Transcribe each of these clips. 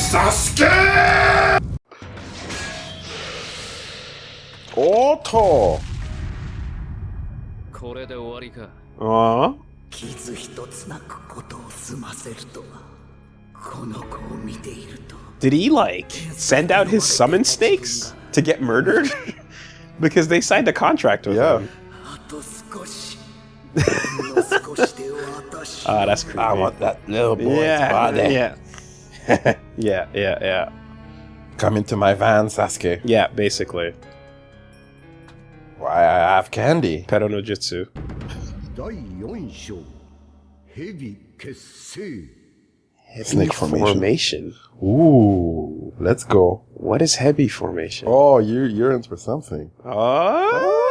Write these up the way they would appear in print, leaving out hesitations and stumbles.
Sasuke! Auto! Aww. Did he, like, send out his summon snakes to get murdered? Because they signed a contract with him. Ah, that's creepy. I want that little boy's body. Yeah. Yeah. Come into my van, Sasuke. Yeah, basically. Why, I have candy. Pero no jutsu. Snake formation. Ooh, let's go. What is heavy formation? Oh, you're in for something. Oh.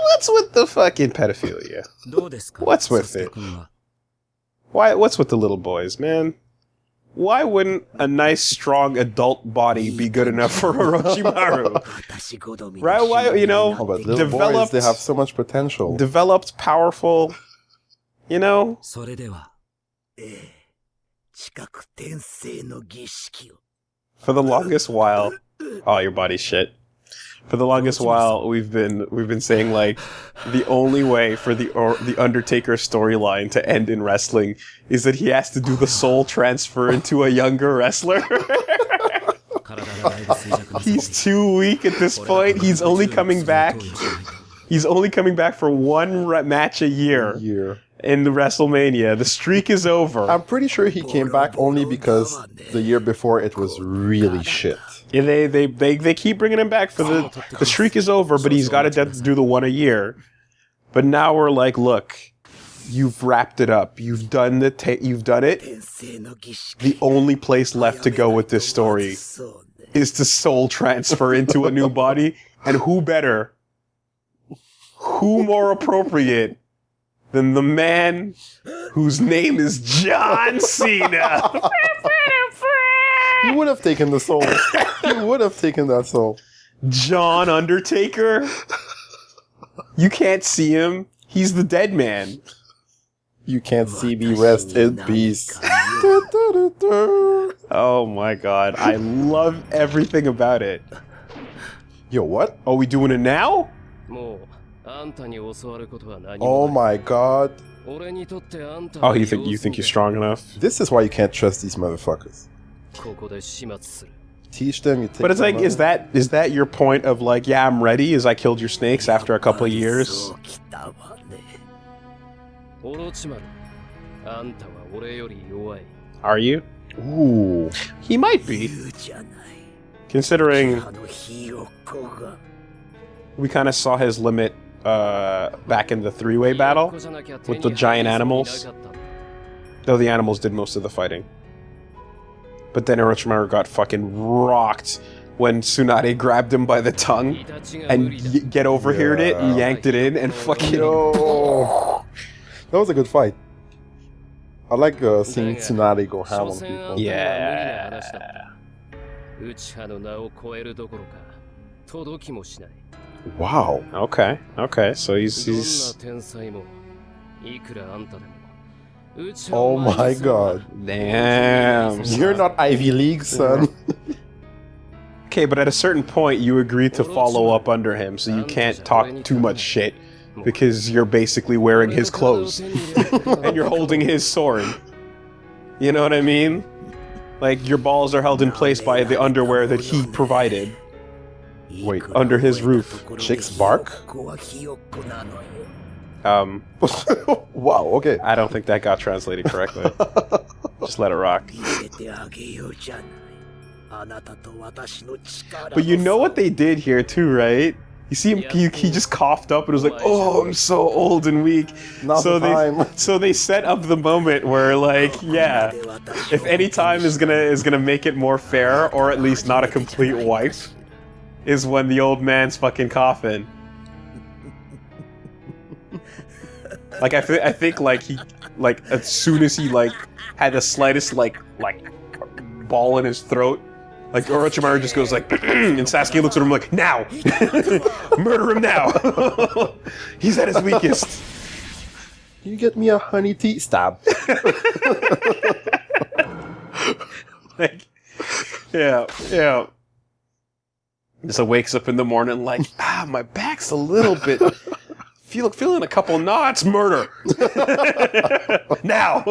What's with the fucking pedophilia? What's with it? Why? What's with the little boys, man? Why wouldn't a nice, strong adult body be good enough for Orochimaru? Right? Why, you know, but little boys, they have so much potential. Developed, powerful, you know? For the longest while... Oh, your body's shit. For the longest while, we've been saying, like, the only way for the Undertaker storyline to end in wrestling is that he has to do the soul transfer into a younger wrestler. He's too weak at this point. He's only coming back. He's only coming back for one match a year. In the WrestleMania. The streak is over. I'm pretty sure he came back only because the year before it was really shit. Yeah, they keep bringing him back for the streak is over, but he's got to do the one a year. But now we're like, look, you've wrapped it up. You've done you've done it. The only place left to go with this story is to soul transfer into a new body, and who better? Who more appropriate than the man whose name is John Cena? You would have taken the soul. You would have taken that soul. John Undertaker? You can't see him. He's the dead man. You can't see me, rest in peace. Oh my god. I love everything about it. Yo, what? Are we doing it now? Oh my god. Oh, you think you're strong enough? This is why you can't trust these motherfuckers. Teach them, you take But it's like, is that your point of like, yeah, I'm ready as I killed your snakes after a couple of years? Are you? Ooh. He might be. Considering we kind of saw his limit back in the three-way battle with the giant animals. Though the animals did most of the fighting. But then Orochimaru got fucking rocked when Tsunade grabbed him by the tongue and get overheard it and yanked it in and fucking... Yo. That was a good fight. I like seeing Tsunade go ham on people. Yeah. Wow. Okay, so he's... Oh my god. Damn. You're not Ivy League, son. Okay, but at a certain point, you agreed to follow up under him, so you can't talk too much shit, because you're basically wearing his clothes, and you're holding his sword. You know what I mean? Like, your balls are held in place by the underwear that he provided. Wait, under his roof. Chicks bark? Wow, okay. I don't think that got translated correctly. Just let it rock. But you know what they did here too, right? You see him, he just coughed up and was like, oh, I'm so old and weak. So they set up the moment where, like, yeah, if any time is gonna make it more fair, or at least not a complete wipe, is when the old man's fucking coughing. Like I think like he like as soon as he like had the slightest like ball in his throat, like Orochimaru just goes like, and Sasuke looks at him like, now, murder him now. He's at his weakest. You get me a honey tea stab. Like, yeah. So wakes up in the morning like, my back's a little bit. Feeling a couple knots. Murder. Now.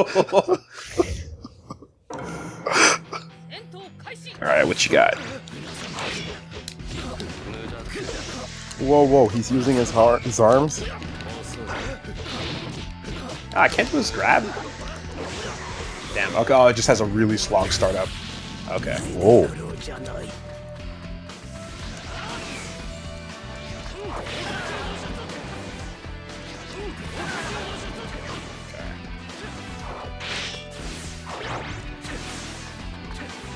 All right, what you got? Whoa! He's using his arms. I can't do this grab. Damn. Okay. Oh, it just has a really long startup. Okay. Whoa.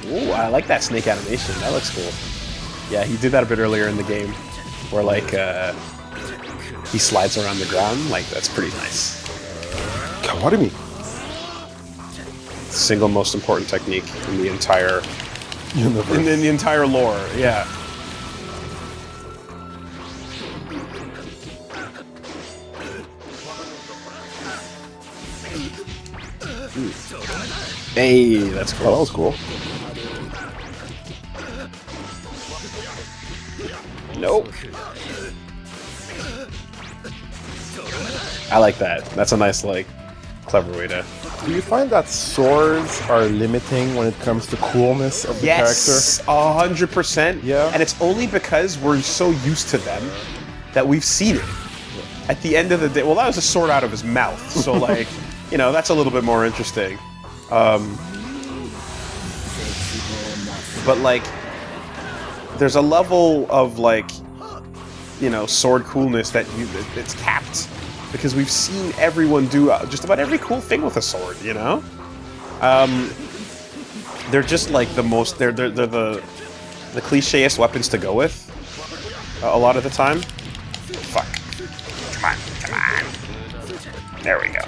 Ooh, I like that snake animation. That looks cool. Yeah, he did that a bit earlier in the game, where like he slides around the ground. Like that's pretty nice. Kawarimi. Single most important technique in the entire universe. In the entire lore. Yeah. Hey, that's cool. Oh, that was cool. Nope. I like that. That's a nice, like, clever way to... Do you find that swords are limiting when it comes to coolness of the yes, character? 100%. Yeah. And it's only because we're so used to them that we've seen it. At the end of the day... Well, that was a sword out of his mouth. So, like, you know, that's a little bit more interesting. But, like... There's a level of, like, you know, sword coolness that it's capped. Because we've seen everyone do just about every cool thing with a sword, you know? They're just, like, the most... They're the cliche-est weapons to go with. A lot of the time. Fuck. Come on. There we go.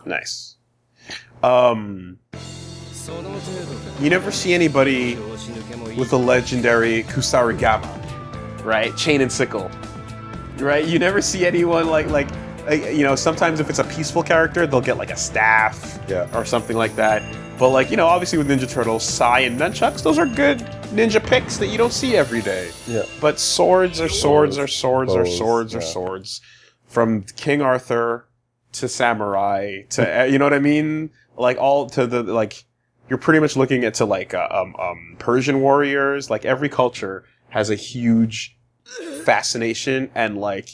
Nice. You never see anybody with a legendary Kusarigama, right? Chain and sickle, right? You never see anyone like you know, sometimes if it's a peaceful character, they'll get like a staff or something like that. But like, you know, obviously with Ninja Turtles, Sai and Nunchucks, those are good ninja picks that you don't see every day. Yeah. But swords are swords are swords are swords are swords. From King Arthur to samurai to, you know what I mean? Like all to the, like, you're pretty much looking at to like Persian warriors. Like every culture has a huge fascination and like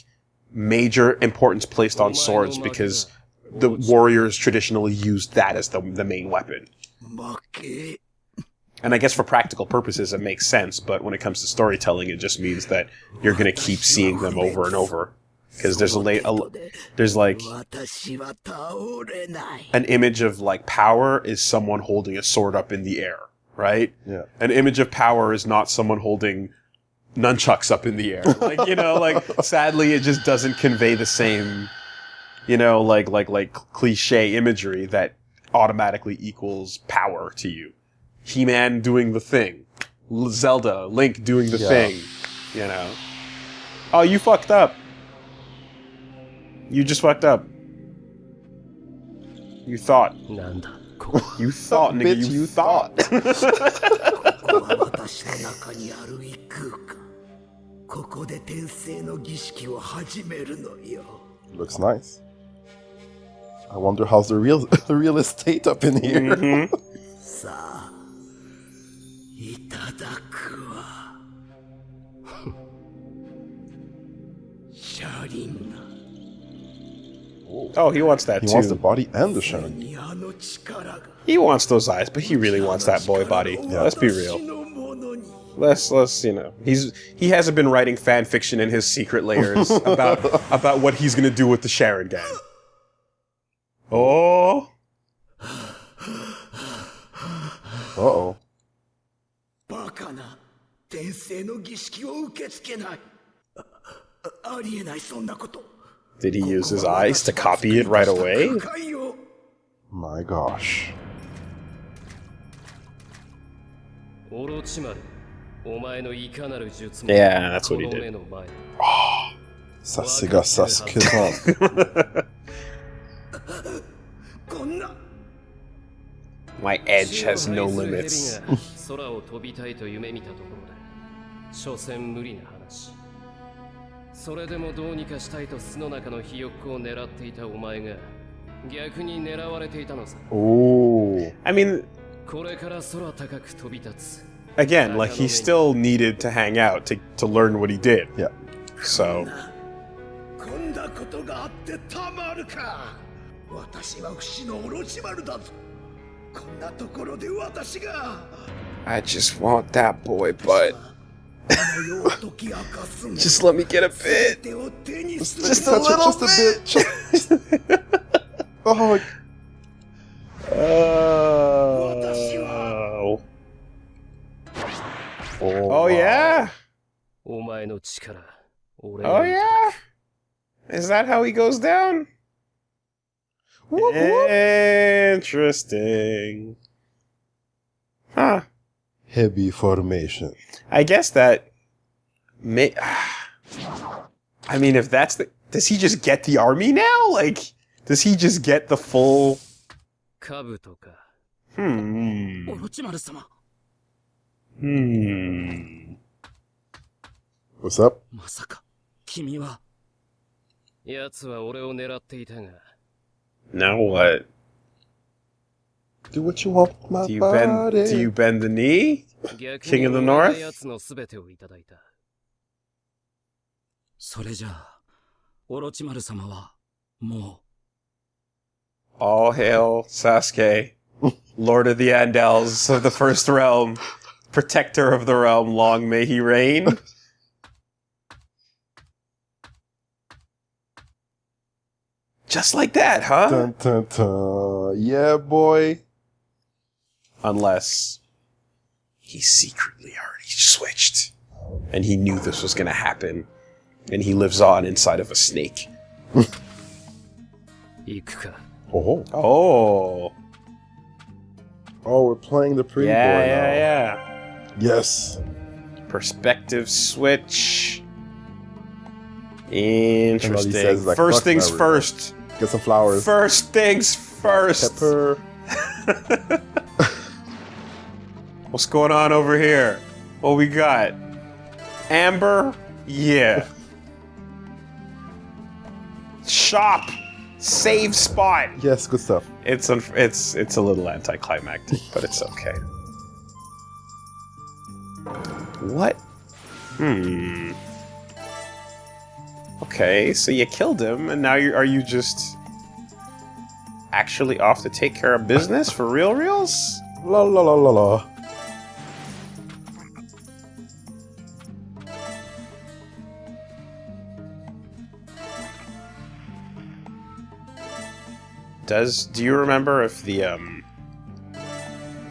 major importance placed on swords because the warriors traditionally used that as the main weapon. And I guess for practical purposes it makes sense, but when it comes to storytelling, it just means that you're going to keep seeing them over and over. Because there's like an image of like power is someone holding a sword up in the air, right? Yeah. An image of power is not someone holding nunchucks up in the air. Like, you know, like sadly it just doesn't convey the same, you know, like cliche imagery that automatically equals power to you. He-Man doing the thing. Zelda, Link doing the thing, you know. Oh, you fucked up. You just fucked up. You thought. You thought, nigga. Bitch, you thought. Looks nice. I wonder how's the real estate up in here. Mm-hmm. Oh, he wants that too. He wants the body and the shadow. He wants those eyes, but he really wants that boy body. Yeah. Let's be real. Let's you know. He hasn't been writing fan fiction in his secret layers about what he's gonna do with the Sharingan. Oh. Uh-oh. Did he use his eyes to copy it right away? My gosh. Yeah, that's what he did. Sasuke Sasuke. My edge has no limits. Ooh. I mean, again, like he still needed to hang out to learn what he did. Yeah. So. I just want that boy, but just let me get a bit. Just a little bit. Oh. Oh yeah. Oh yeah. Is that how he goes down? Whoop, whoop. Interesting. Huh. Heavy formation. I guess that may. I mean, if that's the. Does he just get the army now? Like, does he just get the full. What's up? Now what? Do what you want with my body. Do you bend the knee? King of the North? All hail Sasuke, Lord of the Andals of the First Realm, Protector of the Realm, long may he reign. Just like that, huh? Dun, dun, dun. Yeah, boy. Unless he secretly already switched. And he knew this was going to happen. And he lives on inside of a snake. Oh. Oh. Oh, we're playing the pretty boy now. Yeah. Yes. Perspective switch. Interesting. Says, like, first things Naruto. first. Get some flowers. First things first. Pepper. What's going on over here? What we got? Amber? Yeah. Shop. Save spot. Yes, good stuff. It's a little anticlimactic, but it's okay. What? Okay, so you killed him, and now are you just actually off to take care of business for reals? La la la la la. Do you remember if the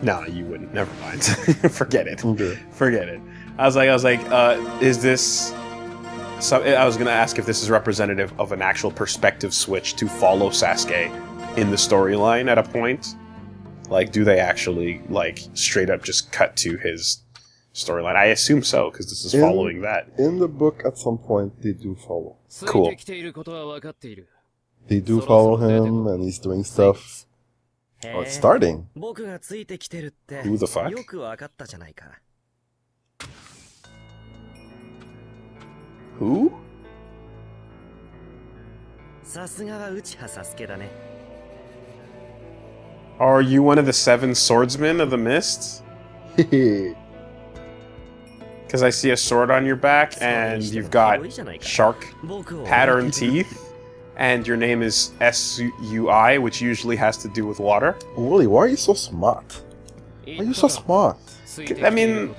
No, you wouldn't. Never mind. Forget it. Okay. Forget it. I was like, is this? So I was gonna ask if this is representative of an actual perspective switch to follow Sasuke in the storyline at a point. Like, do they actually straight up just cut to his storyline? I assume so, because this is following that. In the book, at some point, they do follow. Cool. They do follow him, and he's doing stuff. Oh, it's starting. Who the fuck? Who? Are you one of the 7 swordsmen of the mist? Because I see a sword on your back, and you've got shark pattern teeth, and your name is S-U-I, which usually has to do with water. Woolie, why are you so smart? Why are you so smart? I mean,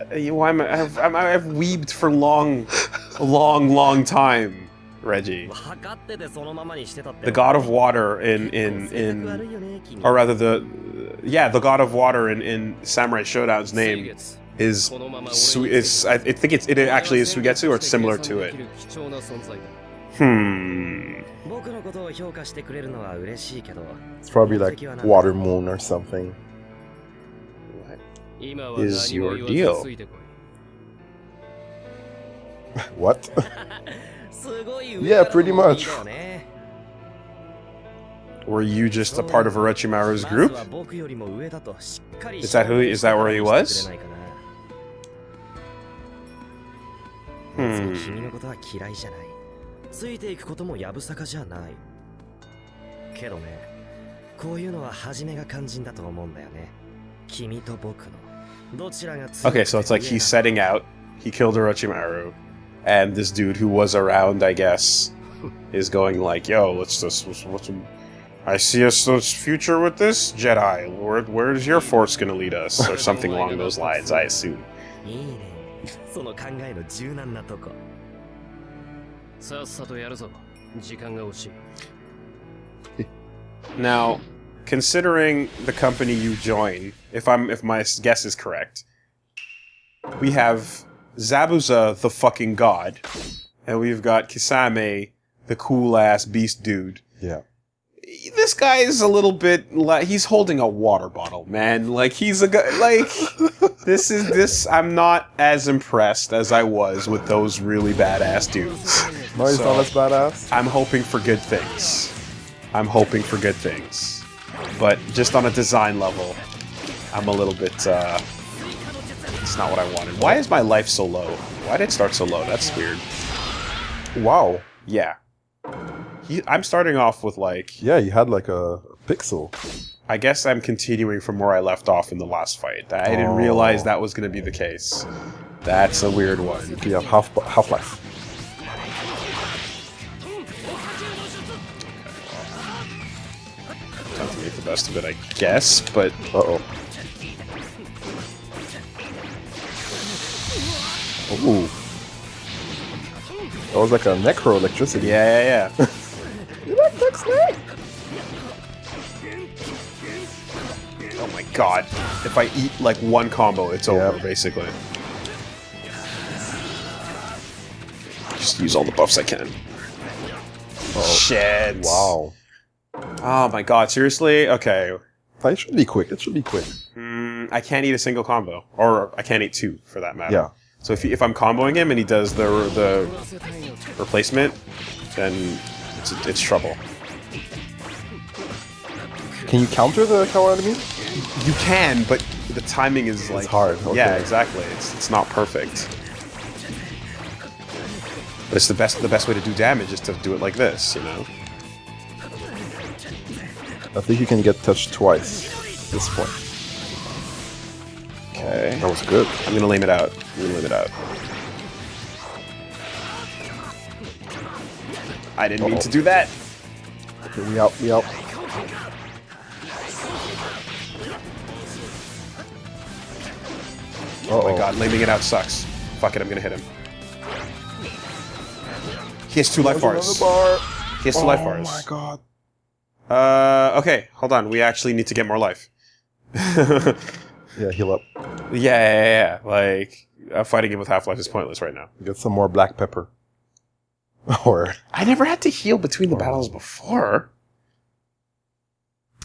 I've weebed for a long time, Reggie. The god of water or rather the god of water in Samurai Showdown's name is I think it actually is Suigetsu, or it's similar to it. It's probably like Water Moon or something. What is your deal? What? Yeah, pretty much. Were you just a part of Orochimaru's group? Is that where he was? Okay, so it's like he's setting out, he killed Orochimaru, and this dude who was around, I guess, is going like, yo, what's I see a future with this Jedi. Where's your force gonna lead us? Or something along those lines, I assume. Now, considering the company you join, if my guess is correct, we have Zabuza, the fucking god, and we've got Kisame, the cool ass beast dude. Yeah. This guy is a little bit like he's holding a water bottle, man. Like he's a guy. Like this. I'm not as impressed as I was with those really badass dudes. No, he's not as badass. I'm hoping for good things. But just on a design level, I'm a little bit. It's not what I wanted. Why is my life so low? Why did it start so low? That's weird. Wow. Yeah. I'm starting off with like... Yeah, you had like a pixel. I guess I'm continuing from where I left off in the last fight. I didn't realize that was going to be the case. That's a weird one. You have Half-Life. Time to make the best of it, I guess, but... Uh-oh. Ooh. That was like a necro electricity. Yeah. You like that snake? Oh my god. If I eat like one combo, it's over, basically. Just use all the buffs I can. Shit. Wow. Oh my god, seriously? Okay. It should be quick. I can't eat a single combo. Or I can't eat two, for that matter. Yeah. So if I'm comboing him and he does the replacement, then it's trouble. Can you counter the Kawaii? You can, but the timing is like... It's hard. Okay. Yeah, exactly. It's not perfect. But it's the best way to do damage is to do it like this, you know? I think you can get touched twice at this point. Okay. That was good. I'm gonna lame it out. I didn't mean to do that. Okay, we out. Oh my god, laming it out sucks. Fuck it, I'm gonna hit him. He has 2 life bars. He has 2 life bars. Oh my god. Okay, hold on. We actually need to get more life. Yeah, heal up. Yeah. Like, fighting him with Half-Life is pointless right now. Get some more black pepper. Or... I never had to heal between the battles before.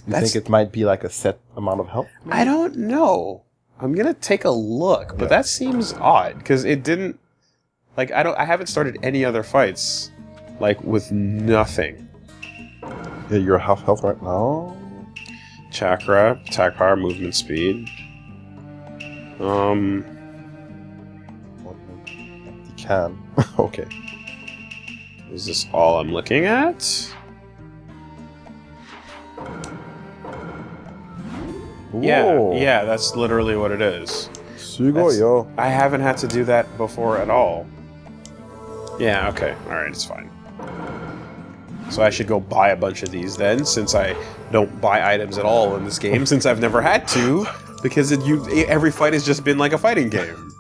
You think it might be like a set amount of health? I don't know. I'm gonna take a look, but that seems odd, because it didn't... Like, I haven't started any other fights, like, with nothing. Yeah, you're half health right now. Chakra, attack power, movement speed. You can. Okay. Is this all I'm looking at? Yeah, that's literally what it is. Sugoyo. I haven't had to do that before at all. Yeah, okay. Alright, it's fine. So I should go buy a bunch of these then, since I don't buy items at all in this game, since I've never had to, because every fight has just been like a fighting game.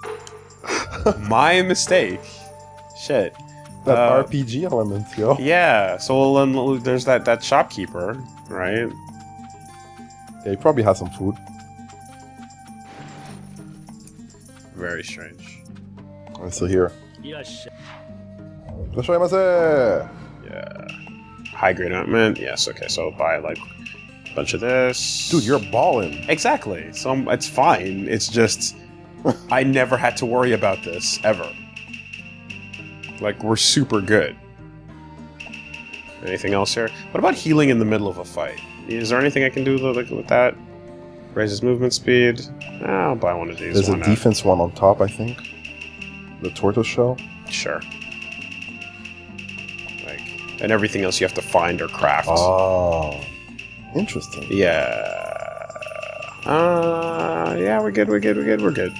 My mistake. Shit. That RPG element, yo. Yeah, so there's that shopkeeper, right? Yeah, he probably has some food. Very strange. I'm still here. Irashaimase! Yeah. High grade ointment. Yes. Okay. So I'll buy like a bunch of this. Dude, you're balling. Exactly. So it's fine. It's just I never had to worry about this ever. Like we're super good. Anything else here? What about healing in the middle of a fight? Is there anything I can do with that? Raises movement speed. I'll buy one of these. There's a defense one on top, I think. The tortoise shell. Sure. Like, and everything else you have to find or craft. Oh, interesting. Yeah. Yeah, we're good. We're good.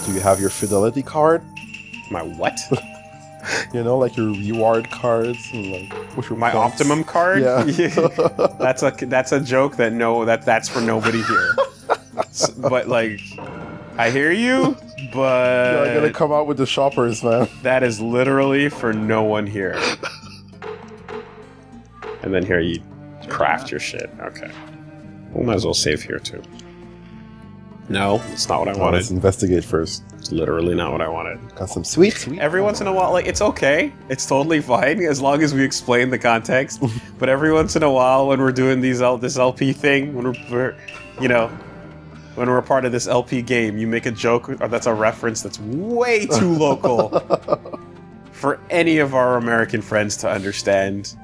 Do you have your fidelity card? My what? You know, like your reward cards and like what's your My points? Optimum card? Yeah. That's a joke that's for nobody here. But like, I hear you, but You're gonna come out with the shoppers, man. that is literally for no one here. And then here you craft your shit. Okay. We might as well save here too. No, it's not what I wanted. Let's investigate first. It's literally not what I wanted. Got some sweet. Every once in a while, like, it's okay. It's totally fine as long as we explain the context. But every once in a while, when we're doing this LP thing, when we're when we're part of this LP game, you make a joke or that's a reference that's way too local for any of our American friends to understand.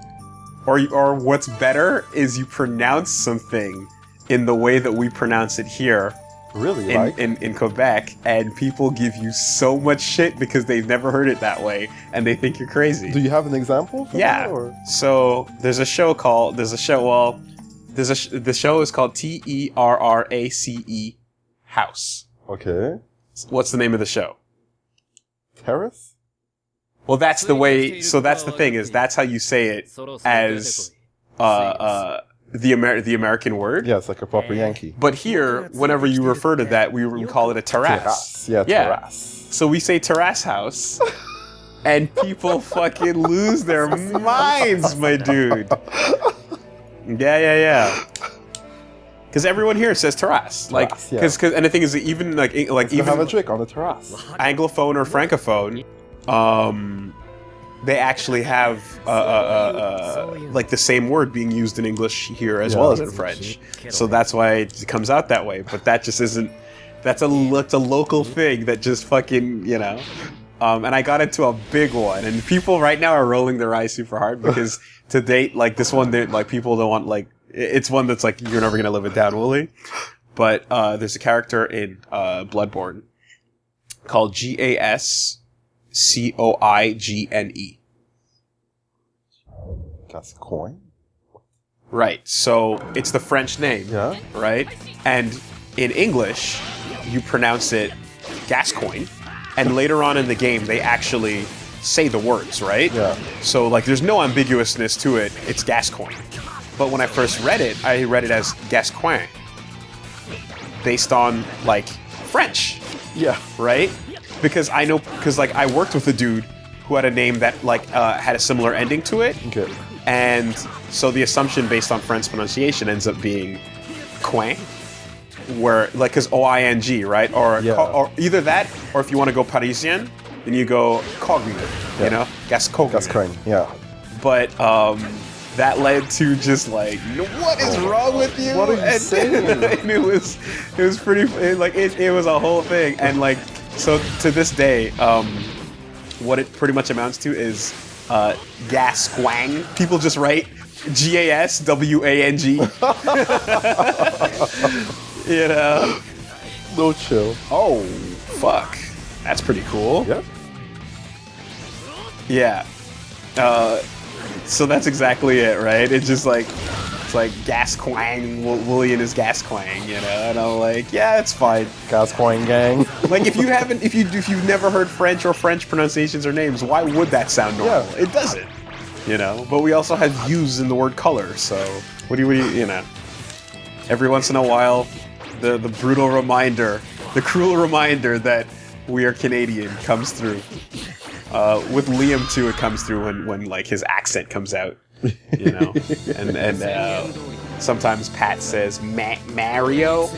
Or what's better is you pronounce something in the way that we pronounce it here. Really? In Quebec, and people give you so much shit because they've never heard it that way, and they think you're crazy. Do you have an example? For Yeah. that, or? So the show is called TERRACE House. Okay. What's the name of the show? Terrace? Well, that's the way. So that's the thing is that's how you say it as the American word. Yeah, it's like a proper Yankee. But here, whenever you refer to that, we call it a terrace. Yeah, terrace. So we say terrace house, and people fucking lose their minds, my dude. Yeah. Because everyone here says terrace, like, because and the thing is, even like even have a trick on the terrace. Anglophone or Francophone, they actually have like the same word being used in English here as well as in French. So that's why it comes out that way. But that just isn't. That's a local thing that just fucking And I got into a big one, and people right now are rolling their eyes super hard because to date, like this one, like people don't want like it's one that's like you're never gonna live it down, Woolie. But there's a character in Bloodborne called Gascoigne. Gascoigne? Right. So it's the French name. Yeah. Right? And in English, you pronounce it Gascoigne. And later on in the game, they actually say the words, right? Yeah. So like there's no ambiguousness to it. It's Gascoigne. But when I first read it, I read it as Gascoigne. Based on like French. Yeah. Right? Because I worked with a dude who had a name that like had a similar ending to it. Okay. And so the assumption based on French pronunciation ends up being coin, where like because OING, right? Or either that, or if you want to go Parisian, then you go cogne, Gascoigne. Gascoigne, yeah. But that led to just like, what is wrong with you? What are you saying? And it was pretty it was a whole thing, and like so to this day, what it pretty much amounts to is Gascoigne. People just write GASWANG. No chill. Oh, fuck. That's pretty cool. Yeah. Yeah. So that's exactly it, right? It's just like, it's like Gascoigne, Woolie and his Gascoigne, and I'm like, yeah, it's fine. Gascoigne gang. Like if you've never heard French or French pronunciations or names, why would that sound normal? Yeah. It doesn't. But we also have U's in the word color, so what do you every once in a while, the brutal reminder, the cruel reminder that we are Canadian comes through. With Liam too, it comes through when like his accent comes out, and sometimes Pat says Mario,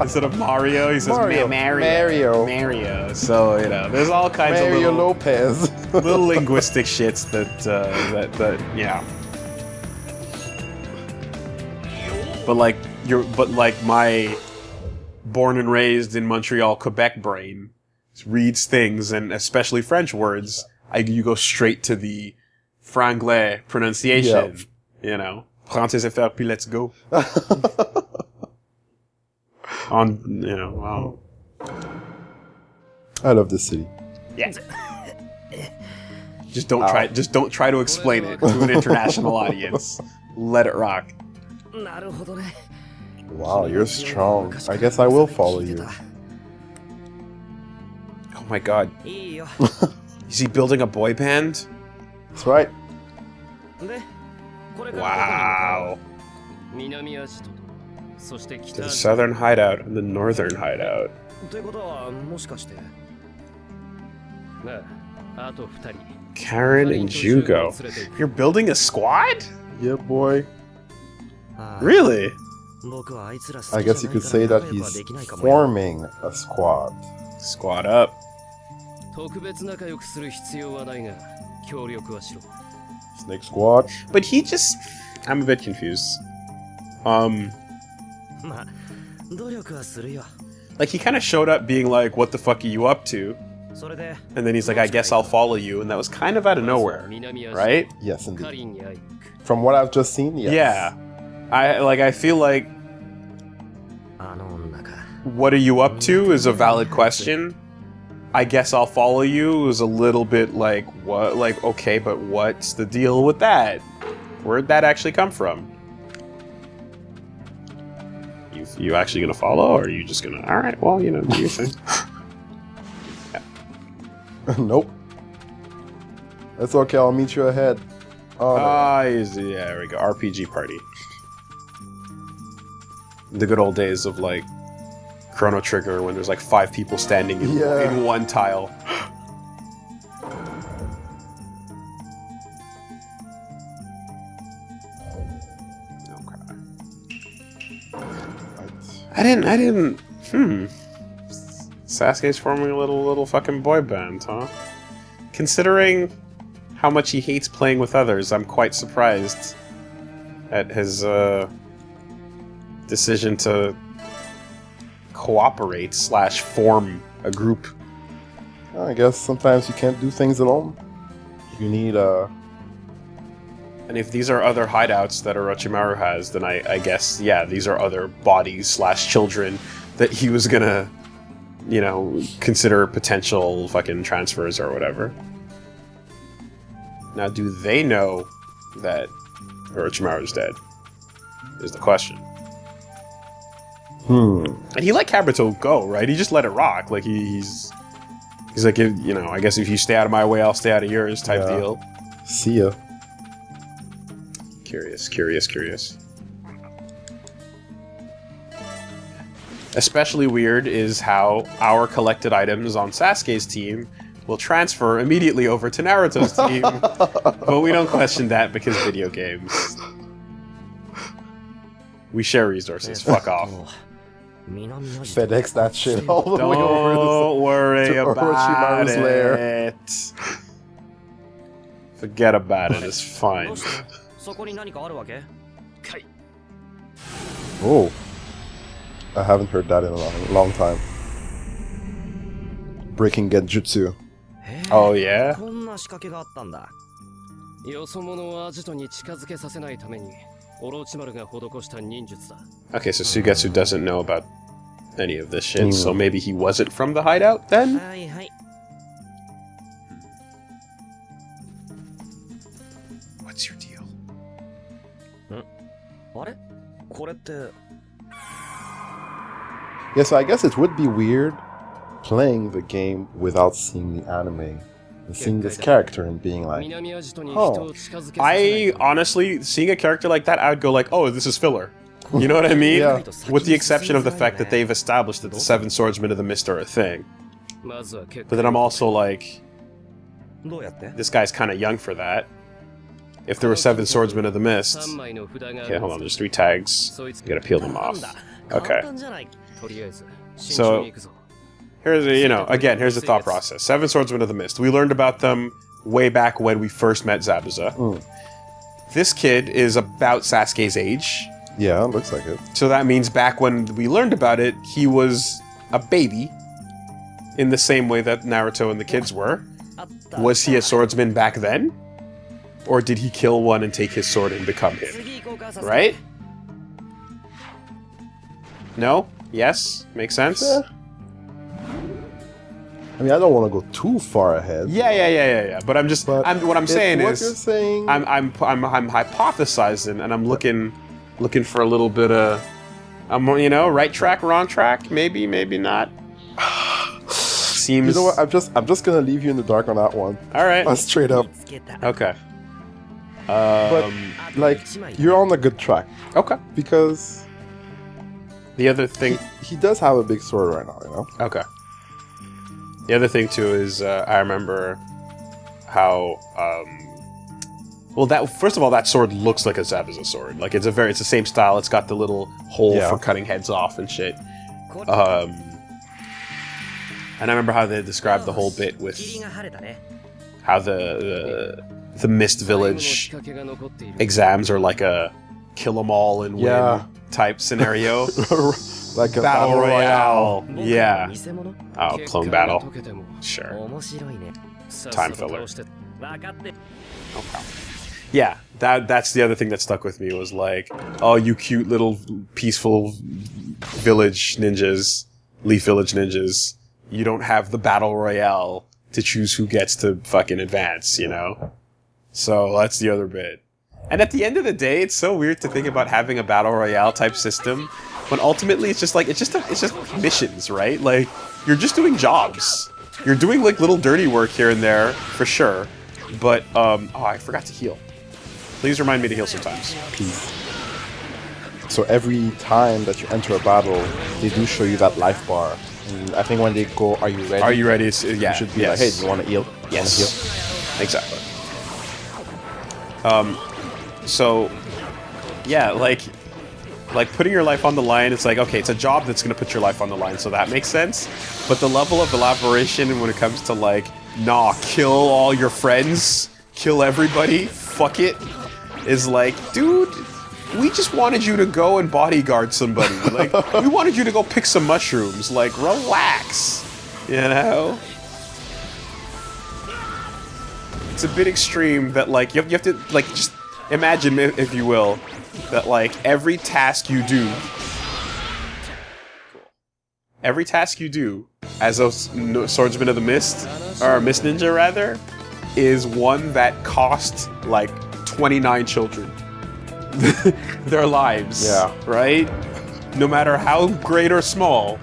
Instead of Mario, he says Mario. Mario. Mario. So, you know, there's all kinds of Mario little, Lopez. little linguistic shits that yeah. But like my born and raised in Montreal, Quebec brain reads things, and especially French words, you go straight to the franglais pronunciation. Yeah. You know, Français faire, puis let's go. You know, wow. I love this city. Yeah. Just don't try to explain it to an international audience. Let it rock. Wow, you're strong. I guess I will follow you. Oh my god. Is he building a boy band? That's right. Wow. The southern hideout and the northern hideout. Karen and Jugo. You're building a squad? Yeah, boy. Really? I guess you could say that he's forming a squad. Squad up. Snake squad. But he just... I'm a bit confused. Like, he kind of showed up being like, what the fuck are you up to? And then he's like, I guess I'll follow you. And that was kind of out of nowhere, right? Yes, indeed. From what I've just seen, yes. Yeah. I feel like... What are you up to is a valid question. I guess I'll follow you is a little bit like, what? Like, okay, but what's the deal with that? Where'd that actually come from? You actually gonna follow, or are you just gonna... Alright, well, you know, do your thing. Nope. That's okay, I'll meet you ahead. Oh, no. Yeah, there we go. RPG party. The good old days of, like, Chrono Trigger when there's, like, 5 people standing in one tile. I didn't. Sasuke's forming a little fucking boy band, huh? Considering how much he hates playing with others, I'm quite surprised at his decision to cooperate / form a group. I guess sometimes you can't do things alone. You need And if these are other hideouts that Orochimaru has, then I guess, yeah, these are other bodies / children that he was gonna, you know, consider potential fucking transfers or whatever. Now, do they know that Orochimaru's dead? Is the question. And he let Kabuto go, right? He just let it rock. Like, he's like, you know, I guess if you stay out of my way, I'll stay out of yours type deal. See ya. Curious. Especially weird is how our collected items on Sasuke's team will transfer immediately over to Naruto's team, but we don't question that because video games. We share resources. Fuck off. FedEx that shit all the way over. Don't worry about Orochimaru's lair. it. Forget about it. It's fine. Oh. I haven't heard that in a long time. Breaking Genjutsu. Oh, yeah? Okay, so Sugetsu doesn't know about any of this shit, so maybe he wasn't from the hideout then? What's your deal? Yeah, so I guess it would be weird playing the game without seeing the anime. And seeing this character and being like, oh. I honestly, seeing a character like that, I would go like, oh, this is filler. You know what I mean? Yeah. With the exception of the fact that they've established that the Seven Swordsmen of the Mist are a thing. But then I'm also like, this guy's kind of young for that. If there were 7 Swordsmen of the Mist... Okay, hold on, there's 3 tags. You gotta peel them off. Okay. So here's here's the thought process. 7 Swordsmen of the Mist. We learned about them way back when we first met Zabuza. This kid is about Sasuke's age. Yeah, looks like it. So that means back when we learned about it, he was a baby in the same way that Naruto and the kids were. Was he a swordsman back then? Or did he kill one and take his sword and become him? Right? No? Yes? Makes sense? Yeah. I mean, I don't want to go too far ahead. Yeah. But I'm just, what I'm saying what is, you're saying... I'm hypothesizing, and I'm looking for a little bit of, right track, wrong track, maybe not. Seems. You know what? I'm just gonna leave you in the dark on that one. All right. Straight up. Okay. But like, you're on a good track. Okay. Because the other thing, he does have a big sword right now. You know. Okay. The other thing too is I remember how well that first of all that sword looks like a Zabuza sword. Like it's the same style. It's got the little hole for cutting heads off and shit. And I remember how they described the whole bit with how the Mist Village exams are like a kill 'em all and win type scenario. Like a battle royale. Yeah. Oh, clone battle. Sure. Time filler. Okay. Yeah, that's the other thing that stuck with me was like, oh, you cute little peaceful village ninjas, Leaf Village ninjas. You don't have the battle royale to choose who gets to fucking advance, you know? So that's the other bit. And at the end of the day, it's so weird to think about having a battle royale type system when ultimately it's just missions, right? Like you're just doing jobs. You're doing like little dirty work here and there for sure. But I forgot to heal. Please remind me to heal sometimes. Peace. So every time that you enter a battle, they do show you that life bar. And I think when they go, "Are you ready?" Are you ready? Yeah. You should be like, "Hey, do you want to heal?" Yes. Exactly. So, yeah, like putting your life on the line, it's like, okay, it's a job that's going to put your life on the line, so that makes sense. But the level of elaboration when it comes to like, nah, kill all your friends, kill everybody, fuck it, is like, dude, we just wanted you to go and bodyguard somebody. Like, we wanted you to go pick some mushrooms. Like, relax, you know? It's a bit extreme that, like, you have to, like, just imagine, if you will, that, like, every task you do as a Swordsman of the Mist, or Mist Ninja, rather, is one that cost, like, 29 children their lives. Yeah. Right? No matter how great or small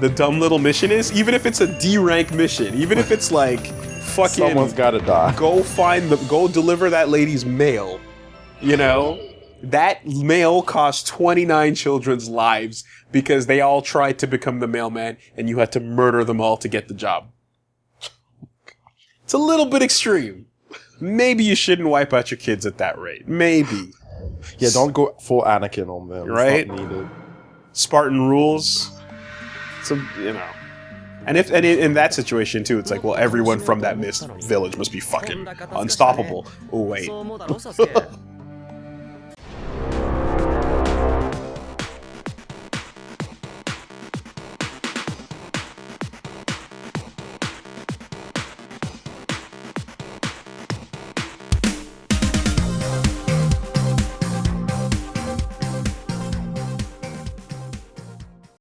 the dumb little mission is, even if it's a D-rank mission, even if it's, like, fucking... Someone's gotta die. Go deliver that lady's mail. You know? That mail cost 29 children's lives because they all tried to become the mailman and you had to murder them all to get the job. It's a little bit extreme. Maybe you shouldn't wipe out your kids at that rate. Maybe. Yeah, don't go full Anakin on them. Right? It's not needed. Spartan rules. So, you know. And in that situation too, it's like, well, everyone from that Mist village must be fucking unstoppable. Oh wait.